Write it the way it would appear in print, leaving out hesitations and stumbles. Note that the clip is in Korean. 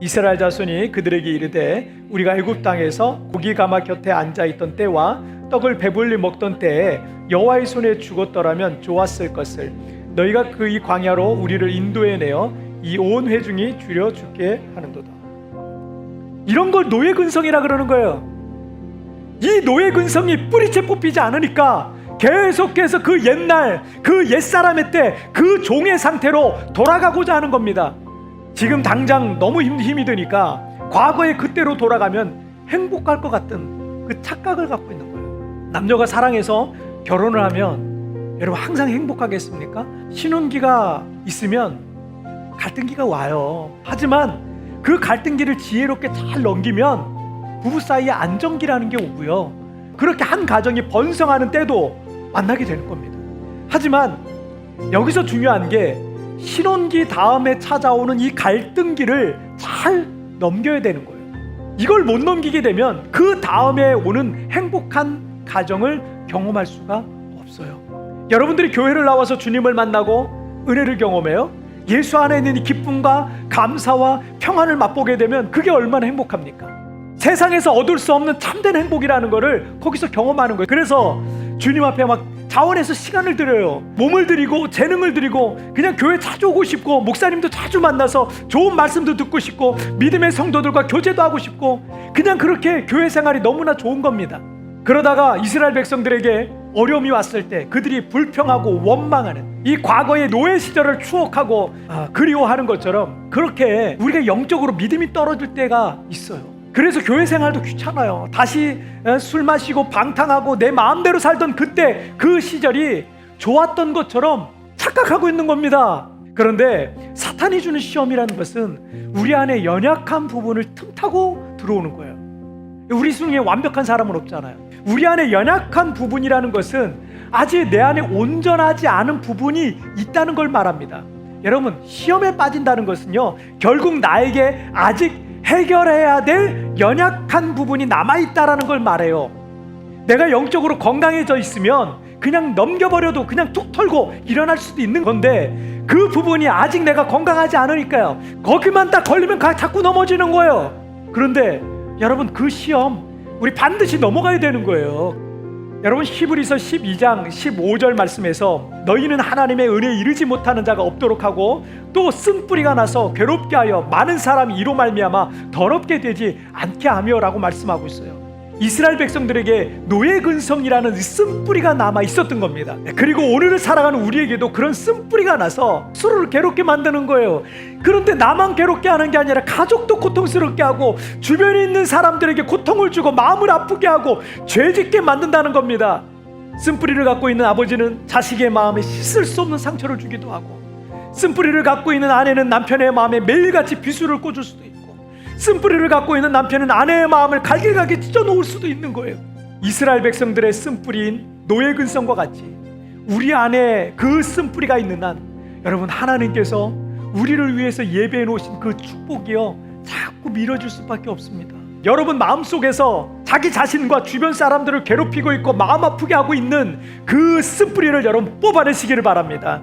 이스라엘 자손이 그들에게 이르되 우리가 애굽 땅에서 고기 가마 곁에 앉아 있던 때와 떡을 배불리 먹던 때에 여호와의 손에 죽었더라면 좋았을 것을 너희가 그 이 광야로 우리를 인도해 내어 이 온 회중이 줄여 죽게 하는도다. 이런 걸 노예 근성이라 그러는 거예요. 이 노예 근성이 뿌리채 뽑히지 않으니까 계속해서 그 옛날 그 옛사람의 때 그 종의 상태로 돌아가고자 하는 겁니다. 지금 당장 너무 힘이 드니까 과거의 그때로 돌아가면 행복할 것 같은 그 착각을 갖고 있는 거예요. 남녀가 사랑해서 결혼을 하면 여러분 항상 행복하겠습니까? 신혼기가 있으면 갈등기가 와요. 하지만 그 갈등기를 지혜롭게 잘 넘기면 부부 사이에 안정기라는 게 오고요, 그렇게 한 가정이 번성하는 때도 만나게 되는 겁니다. 하지만 여기서 중요한 게 신혼기 다음에 찾아오는 이 갈등기를 잘 넘겨야 되는 거예요. 이걸 못 넘기게 되면 그 다음에 오는 행복한 가정을 경험할 수가 없어요. 여러분들이 교회를 나와서 주님을 만나고 은혜를 경험해요. 예수 안에 있는 이 기쁨과 감사와 평안을 맛보게 되면 그게 얼마나 행복합니까? 세상에서 얻을 수 없는 참된 행복이라는 거를 거기서 경험하는 거예요. 그래서 주님 앞에 막 자원해서 시간을 들여요. 몸을 들이고 재능을 들이고 그냥 교회 자주 오고 싶고 목사님도 자주 만나서 좋은 말씀도 듣고 싶고 믿음의 성도들과 교제도 하고 싶고 그냥 그렇게 교회 생활이 너무나 좋은 겁니다. 그러다가 이스라엘 백성들에게 어려움이 왔을 때 그들이 불평하고 원망하는 이 과거의 노예 시절을 추억하고 그리워하는 것처럼 그렇게 우리가 영적으로 믿음이 떨어질 때가 있어요. 그래서 교회 생활도 귀찮아요. 다시 술 마시고 방탕하고 내 마음대로 살던 그때 그 시절이 좋았던 것처럼 착각하고 있는 겁니다. 그런데 사탄이 주는 시험이라는 것은 우리 안에 연약한 부분을 틈타고 들어오는 거예요. 우리 중에 완벽한 사람은 없잖아요. 우리 안에 연약한 부분이라는 것은 아직 내 안에 온전하지 않은 부분이 있다는 걸 말합니다. 여러분, 시험에 빠진다는 것은요, 결국 나에게 아직 해결해야 될 연약한 부분이 남아있다라는 걸 말해요. 내가 영적으로 건강해져 있으면 그냥 넘겨버려도 그냥 툭 털고 일어날 수도 있는 건데 그 부분이 아직 내가 건강하지 않으니까요, 거기만 딱 걸리면 자꾸 넘어지는 거예요. 그런데 여러분, 그 시험 우리 반드시 넘어가야 되는 거예요. 여러분, 히브리서 12장 15절 말씀에서 너희는 하나님의 은혜에 이르지 못하는 자가 없도록 하고 또 쓴뿌리가 나서 괴롭게 하여 많은 사람이 이로 말미암아 더럽게 되지 않게 하며 라고 말씀하고 있어요. 이스라엘 백성들에게 노예 근성이라는 쓴뿌리가 남아 있었던 겁니다. 그리고 오늘을 살아가는 우리에게도 그런 쓴뿌리가 나서 서로를 괴롭게 만드는 거예요. 그런데 나만 괴롭게 하는 게 아니라 가족도 고통스럽게 하고 주변에 있는 사람들에게 고통을 주고 마음을 아프게 하고 죄짓게 만든다는 겁니다. 쓴뿌리를 갖고 있는 아버지는 자식의 마음에 씻을 수 없는 상처를 주기도 하고, 쓴뿌리를 갖고 있는 아내는 남편의 마음에 매일같이 비수를 꽂을 수도 있고, 쓴뿌리를 갖고 있는 남편은 아내의 마음을 갈길하게 찢어놓을 수도 있는 거예요. 이스라엘 백성들의 쓴뿌리인 노예 근성과 같이 우리 안에 그 쓴뿌리가 있는 한 여러분, 하나님께서 우리를 위해서 예배해 놓으신 그 축복이요, 자꾸 미뤄질 수밖에 없습니다. 여러분 마음속에서 자기 자신과 주변 사람들을 괴롭히고 있고 마음 아프게 하고 있는 그 쓴뿌리를 여러분 뽑아내시기를 바랍니다.